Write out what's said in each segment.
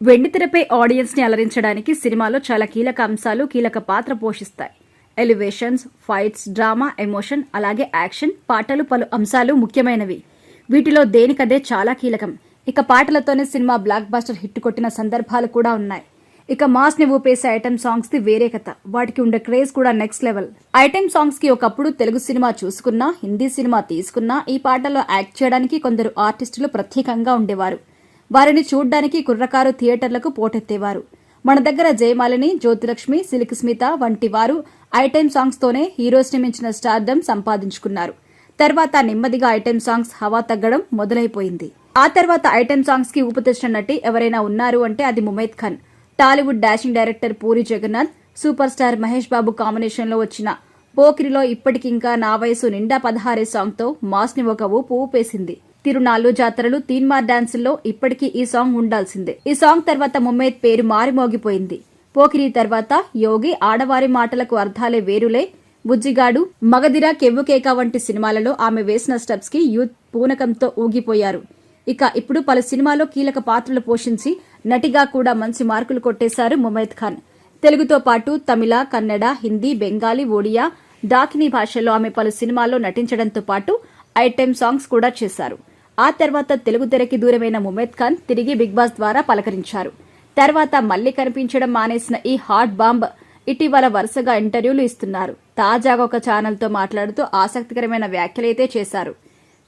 వెండితెరపై audience ని అలరించడానికి సినిమాలో చాలా కీలక అంశాలు కీలక పాత్ర పోషిస్తాయి. ఎలివేషన్స్, ఫైట్స్, డ్రామా, ఎమోషన్, అలాగే యాక్షన్, పాటలు పలు అంశాలు ముఖ్యమైనవి. వీటిలో దేనికదే చాలా కీలకం. ఇక పాటలతోనే సినిమా బ్లాక్ బస్టర్ హిట్ కొట్టిన సందర్భాలు కూడా ఉన్నాయి. ఇక మాస్ ని ఊపేసే ఐటెం సాంగ్స్ ది వేరే కథ. వాటికి ఉండే క్రేజ్ కూడా నెక్స్ట్ లెవెల్. ఐటెం సాంగ్స్ కి ఒకప్పుడు తెలుగు సినిమా చూసుకున్నా, హిందీ సినిమా తీసుకున్నా ఈ పాటల్లో యాక్ట్ చేయడానికి కొందరు ఆర్టిస్టులు ప్రత్యేకంగా ఉండేవారు. వారిని చూడ్డానికి కుర్రకారు థియేటర్లకు పోటెత్తేవారు. మన దగ్గర జయమాలిని, జ్యోతిలక్ష్మి, సిల్క్ స్మిత వంటి వారు ఐటెం సాంగ్స్ తోనే హీరోస్ ని మించిన స్టార్డమ్ సంపాదించుకున్నారు. తర్వాత నెమ్మదిగా ఐటెం సాంగ్స్ హవా తగ్గడం మొదలైపోయింది. ఆ తర్వాత ఐటెం సాంగ్స్ కి ఊపు తెచ్చిన నటి ఎవరైనా ఉన్నారు అంటే అది Mumaith Khan. Tollywood dashing director Puri Jagannadh, super star Mahesh Babu combination లో వచ్చిన పోకిరిలో ఇప్పటికింకా నా వయసు నిండా 16 సాంగ్ తో మాస్ ని ఒక ఊపు ఊపేసింది. తిరునాళ్లు, జాతరలు, తీన్మార్ డాన్సుల్లో ఇప్పటికీ ఈ సాంగ్ ఉండాల్సిందే. ఈ సాంగ్ తర్వాత ముమైత్ పేరు మారిమోగిపోయింది. పోకిరి తర్వాత యోగి, ఆడవారి మాటలకు అర్థాలే వేరులే, బుజ్జిగాడు, మగధిర, కెవ్వుకేక వంటి సినిమాలలో ఆమె వేసిన స్టెప్స్ కి యూత్ పూనకంతో ఊగిపోయారు. ఇక ఇప్పుడు పలు సినిమాలో కీలక పాత్రలు పోషించి నటిగా కూడా మంచి మార్కులు కొట్టేశారు ముమైత్ ఖాన్. తెలుగుతో పాటు తమిళ, కన్నడ, హిందీ, బెంగాలీ, ఒడియా, డాకినీ భాషల్లో ఆమె పలు సినిమాల్లో నటించడంతో పాటు ఐటెం సాంగ్స్ కూడా చేశారు. ఆ తర్వాత తెలుగు తెరకి దూరమైన ముమైత్ ఖాన్ తిరిగి బిగ్ బాస్ ద్వారా పలకరించారు. తర్వాత మళ్లీ కనిపించడం మానేసిన ఈ హాట్ బాంబ్ ఇటీవల వరుసగా ఇంటర్వ్యూలు ఇస్తున్నారు. తాజాగా ఒక ఛానల్తో మాట్లాడుతూ ఆసక్తికరమైన వ్యాఖ్యలైతే చేశారు.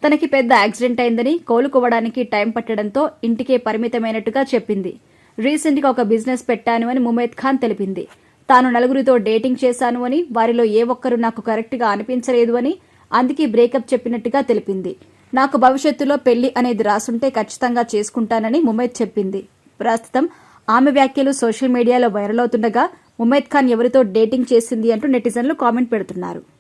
తనకి పెద్ద యాక్సిడెంట్ అయిందని, కోలుకోవడానికి టైం పట్టడంతో ఇంటికే పరిమితమైనట్టుగా చెప్పింది. రీసెంట్ గా ఒక బిజినెస్ పెట్టాను అని ముమైత్ ఖాన్ తెలిపింది. తాను నలుగురితో డేటింగ్ చేశాను అని, వారిలో ఏ ఒక్కరూ నాకు కరెక్ట్ గా అనిపించలేదు అని, అందుకే బ్రేకప్ చెప్పినట్టుగా తెలిపింది. నాకు భవిష్యత్తులో పెళ్లి అనేది రాసుంటే ఖచ్చితంగా చేసుకుంటానని ముమైత్ చెప్పింది. ప్రస్తుతం ఆమె వ్యాఖ్యలు సోషల్ మీడియాలో వైరల్ అవుతుండగా ముమైత్ ఖాన్ ఎవరితో డేటింగ్ చేసింది అంటూ నెటిజన్లు కామెంట్ పెడుతున్నారు.